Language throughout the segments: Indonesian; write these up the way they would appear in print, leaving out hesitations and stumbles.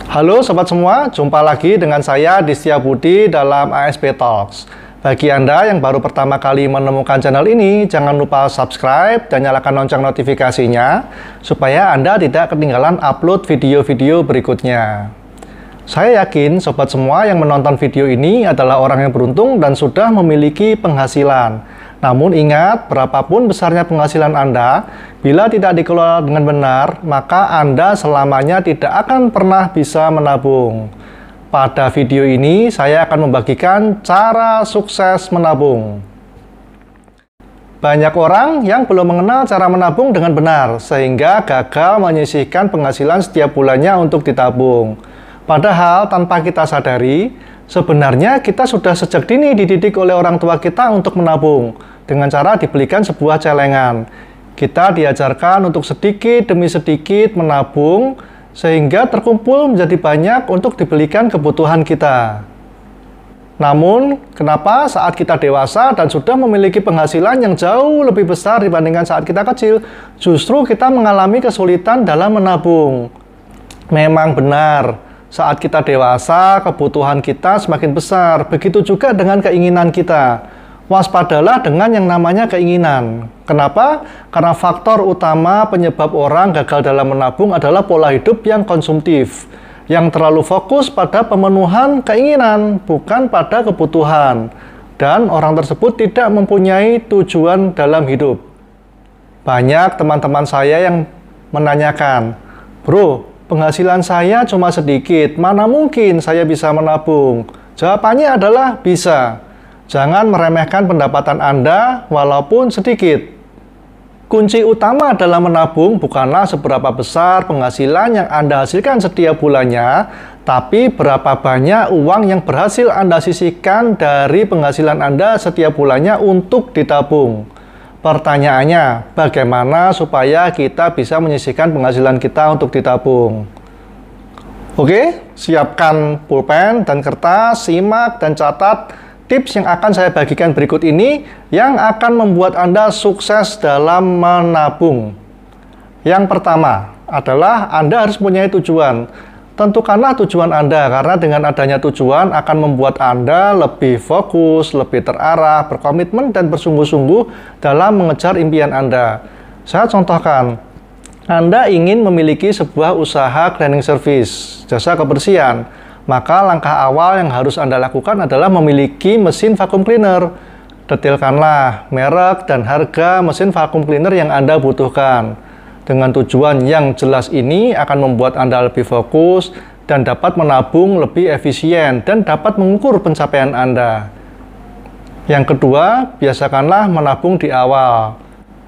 Halo sobat semua, jumpa lagi dengan saya Distia Budi dalam ASP Talks. Bagi Anda yang baru pertama kali menemukan channel ini, jangan lupa subscribe dan nyalakan lonceng notifikasinya supaya Anda tidak ketinggalan upload video-video berikutnya. Saya yakin sobat semua yang menonton video ini adalah orang yang beruntung dan sudah memiliki penghasilan. Namun ingat, berapapun besarnya penghasilan Anda, bila tidak dikelola dengan benar, maka Anda selamanya tidak akan pernah bisa menabung. Pada video ini, saya akan membagikan cara sukses menabung. Banyak orang yang belum mengenal cara menabung dengan benar, sehingga gagal menyisihkan penghasilan setiap bulannya untuk ditabung. Padahal tanpa kita sadari, sebenarnya kita sudah sejak dini dididik oleh orang tua kita untuk menabung dengan cara dibelikan sebuah celengan. Kita diajarkan untuk sedikit demi sedikit menabung sehingga terkumpul menjadi banyak untuk dibelikan kebutuhan kita. Namun, kenapa saat kita dewasa dan sudah memiliki penghasilan yang jauh lebih besar dibandingkan saat kita kecil, justru kita mengalami kesulitan dalam menabung? Memang benar, saat kita dewasa, kebutuhan kita semakin besar. Begitu juga dengan keinginan kita. Waspadalah dengan yang namanya keinginan. Kenapa? Karena faktor utama penyebab orang gagal dalam menabung adalah pola hidup yang konsumtif, yang terlalu fokus pada pemenuhan keinginan, bukan pada kebutuhan. Dan orang tersebut tidak mempunyai tujuan dalam hidup. Banyak teman-teman saya yang menanyakan, "Bro, penghasilan saya cuma sedikit, mana mungkin saya bisa menabung?" Jawabannya adalah bisa. Jangan meremehkan pendapatan Anda walaupun sedikit. Kunci utama dalam menabung bukanlah seberapa besar penghasilan yang Anda hasilkan setiap bulannya, tapi berapa banyak uang yang berhasil Anda sisihkan dari penghasilan Anda setiap bulannya untuk ditabung. Pertanyaannya, bagaimana supaya kita bisa menyisihkan penghasilan kita untuk ditabung? Oke, siapkan pulpen dan kertas, simak dan catat tips yang akan saya bagikan berikut ini yang akan membuat Anda sukses dalam menabung. Yang pertama adalah Anda harus mempunyai tujuan. Tentukanlah tujuan Anda, karena dengan adanya tujuan akan membuat Anda lebih fokus, lebih terarah, berkomitmen, dan bersungguh-sungguh dalam mengejar impian Anda. Saya contohkan, Anda ingin memiliki sebuah usaha cleaning service, jasa kebersihan. Maka langkah awal yang harus Anda lakukan adalah memiliki mesin vacuum cleaner. Detailkanlah merek dan harga mesin vacuum cleaner yang Anda butuhkan. Dengan tujuan yang jelas ini akan membuat Anda lebih fokus dan dapat menabung lebih efisien dan dapat mengukur pencapaian Anda. Yang kedua, biasakanlah menabung di awal.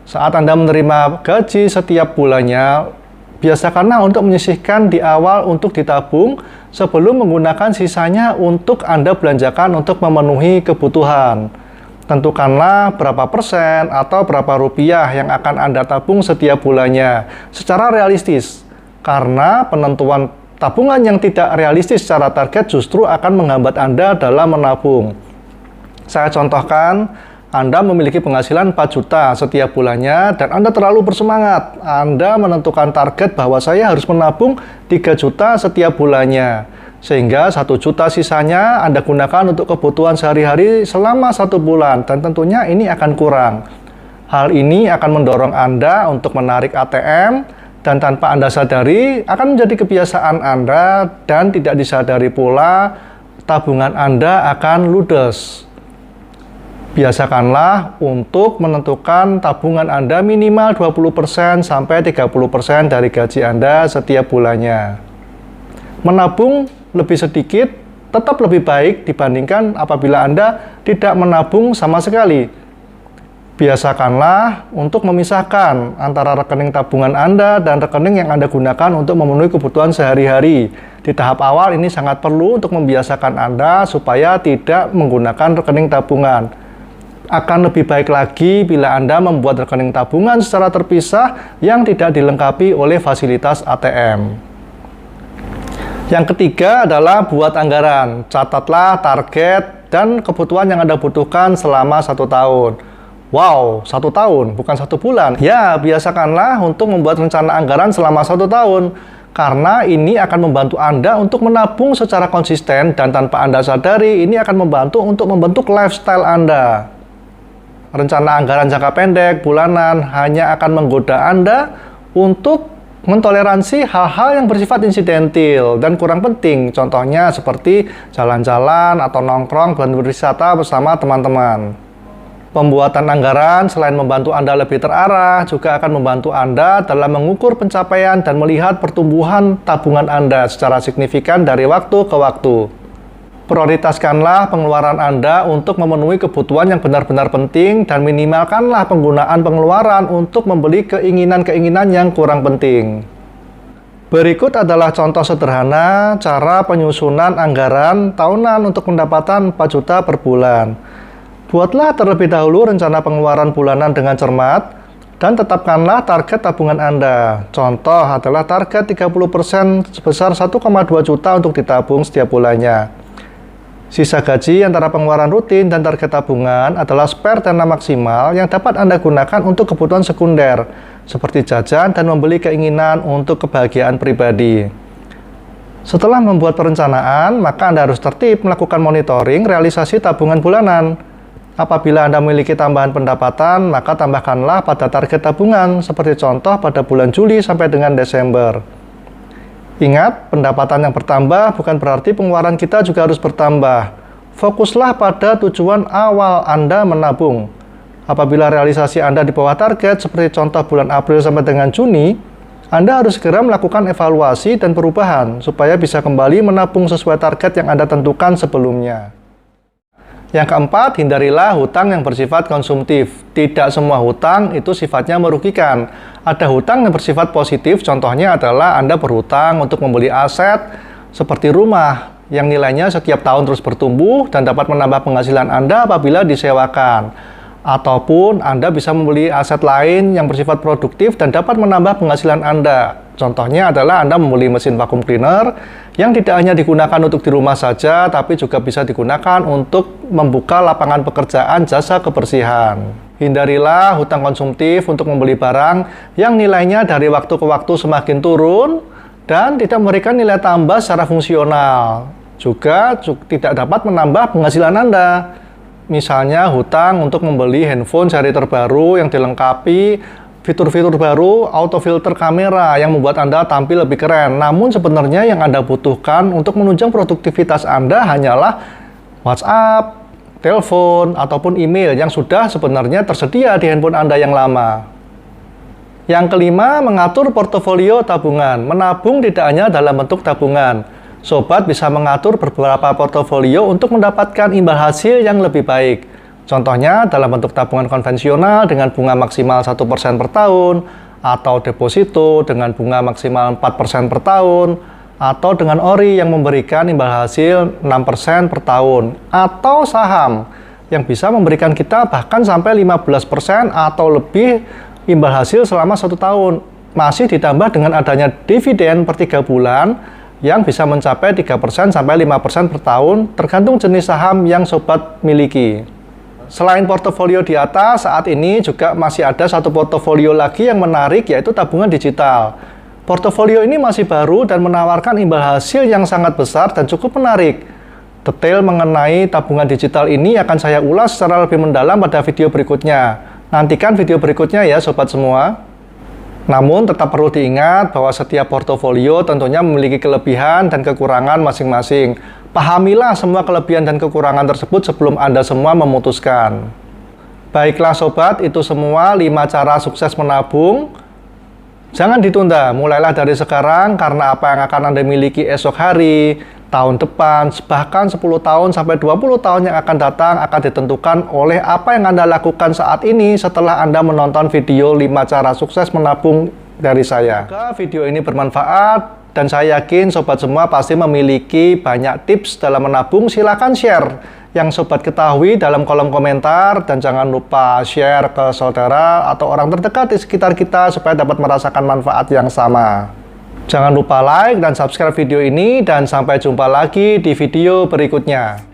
Saat Anda menerima gaji setiap bulannya, biasakanlah untuk menyisihkan di awal untuk ditabung sebelum menggunakan sisanya untuk Anda belanjakan untuk memenuhi kebutuhan. Tentukanlah berapa persen atau berapa rupiah yang akan Anda tabung setiap bulannya secara realistis. Karena penentuan tabungan yang tidak realistis secara target justru akan menghambat Anda dalam menabung. Saya contohkan, Anda memiliki penghasilan 4 juta setiap bulannya dan Anda terlalu bersemangat. Anda menentukan target bahwa saya harus menabung 3 juta setiap bulannya. Sehingga 1 juta sisanya Anda gunakan untuk kebutuhan sehari-hari selama 1 bulan. Dan tentunya ini akan kurang. Hal ini akan mendorong Anda untuk menarik ATM dan tanpa Anda sadari akan menjadi kebiasaan Anda dan tidak disadari pula tabungan Anda akan ludes. Biasakanlah untuk menentukan tabungan Anda minimal 20% sampai 30% dari gaji Anda setiap bulannya. Menabung lebih sedikit tetap lebih baik dibandingkan apabila Anda tidak menabung sama sekali. Biasakanlah untuk memisahkan antara rekening tabungan Anda dan rekening yang Anda gunakan untuk memenuhi kebutuhan sehari-hari. Di tahap awal ini sangat perlu untuk membiasakan Anda supaya tidak menggunakan rekening tabungan. Akan lebih baik lagi bila Anda membuat rekening tabungan secara terpisah yang tidak dilengkapi oleh fasilitas ATM. Yang ketiga adalah buat anggaran. Catatlah target dan kebutuhan yang Anda butuhkan selama 1 tahun. Wow, 1 tahun, bukan 1 bulan. Ya, biasakanlah untuk membuat rencana anggaran selama 1 tahun. karena ini akan membantu Anda untuk menabung secara konsisten dan tanpa Anda sadari ini akan membantu untuk membentuk lifestyle Anda. Rencana anggaran jangka pendek, bulanan hanya akan menggoda Anda untuk mentoleransi hal-hal yang bersifat insidentil dan kurang penting. Contohnya seperti jalan-jalan atau nongkrong dan berwisata bersama teman-teman. Pembuatan anggaran selain membantu Anda lebih terarah, juga akan membantu Anda dalam mengukur pencapaian dan melihat pertumbuhan tabungan Anda secara signifikan dari waktu ke waktu. Prioritaskanlah pengeluaran Anda untuk memenuhi kebutuhan yang benar-benar penting dan minimalkanlah penggunaan pengeluaran untuk membeli keinginan-keinginan yang kurang penting. Berikut adalah contoh sederhana cara penyusunan anggaran tahunan untuk pendapatan 4 juta per bulan. Buatlah terlebih dahulu rencana pengeluaran bulanan dengan cermat dan tetapkanlah target tabungan Anda. Contoh adalah target 30% sebesar 1,2 juta untuk ditabung setiap bulannya. Sisa gaji antara pengeluaran rutin dan target tabungan adalah spare dana maksimal yang dapat Anda gunakan untuk kebutuhan sekunder, seperti jajan dan membeli keinginan untuk kebahagiaan pribadi. Setelah membuat perencanaan, maka Anda harus tertib melakukan monitoring realisasi tabungan bulanan. Apabila Anda memiliki tambahan pendapatan, maka tambahkanlah pada target tabungan, seperti contoh pada bulan Juli sampai dengan Desember. Ingat, pendapatan yang bertambah bukan berarti pengeluaran kita juga harus bertambah. Fokuslah pada tujuan awal Anda menabung. Apabila realisasi Anda di bawah target, seperti contoh bulan April sampai dengan Juni, Anda harus segera melakukan evaluasi dan perubahan, supaya bisa kembali menabung sesuai target yang Anda tentukan sebelumnya. Yang keempat, hindarilah hutang yang bersifat konsumtif. Tidak semua hutang itu sifatnya merugikan. Ada hutang yang bersifat positif, contohnya adalah Anda berhutang untuk membeli aset seperti rumah yang nilainya setiap tahun terus bertumbuh dan dapat menambah penghasilan Anda apabila disewakan. Ataupun Anda bisa membeli aset lain yang bersifat produktif dan dapat menambah penghasilan Anda. Contohnya adalah Anda membeli mesin vacuum cleaner yang tidak hanya digunakan untuk di rumah saja, tapi juga bisa digunakan untuk membuka lapangan pekerjaan jasa kebersihan. Hindarilah hutang konsumtif untuk membeli barang yang nilainya dari waktu ke waktu semakin turun dan tidak memberikan nilai tambah secara fungsional. Juga tidak dapat menambah penghasilan Anda. Misalnya hutang untuk membeli handphone seri terbaru yang dilengkapi fitur-fitur baru, autofilter kamera yang membuat Anda tampil lebih keren. Namun sebenarnya yang Anda butuhkan untuk menunjang produktivitas Anda hanyalah WhatsApp, telepon, ataupun email yang sudah sebenarnya tersedia di handphone Anda yang lama. Yang kelima, mengatur portofolio tabungan. Menabung tidak hanya dalam bentuk tabungan. Sobat bisa mengatur beberapa portofolio untuk mendapatkan imbal hasil yang lebih baik. Contohnya dalam bentuk tabungan konvensional dengan bunga maksimal 1% per tahun, atau deposito dengan bunga maksimal 4% per tahun, atau dengan ori yang memberikan imbal hasil 6% per tahun, atau saham yang bisa memberikan kita bahkan sampai 15% atau lebih imbal hasil selama 1 tahun. Masih ditambah dengan adanya dividen per 3 bulan yang bisa mencapai 3% sampai 5% per tahun tergantung jenis saham yang sobat miliki. Selain portofolio di atas, saat ini juga masih ada satu portofolio lagi yang menarik, yaitu tabungan digital. Portofolio ini masih baru dan menawarkan imbal hasil yang sangat besar dan cukup menarik. Detail mengenai tabungan digital ini akan saya ulas secara lebih mendalam pada video berikutnya. Nantikan video berikutnya ya sobat semua. Namun tetap perlu diingat bahwa setiap portofolio tentunya memiliki kelebihan dan kekurangan masing-masing. Pahamilah semua kelebihan dan kekurangan tersebut sebelum Anda semua memutuskan. Baiklah sobat, itu semua 5 cara sukses menabung. Jangan ditunda, mulailah dari sekarang karena apa yang akan Anda miliki esok hari, tahun depan, bahkan 10 tahun sampai 20 tahun yang akan datang akan ditentukan oleh apa yang Anda lakukan saat ini setelah Anda menonton video 5 cara sukses menabung dari saya. Semoga video ini bermanfaat dan saya yakin sobat semua pasti memiliki banyak tips dalam menabung. Silahkan share yang sobat ketahui dalam kolom komentar dan jangan lupa share ke saudara atau orang terdekat di sekitar kita supaya dapat merasakan manfaat yang sama. Jangan lupa like dan subscribe video ini dan sampai jumpa lagi di video berikutnya.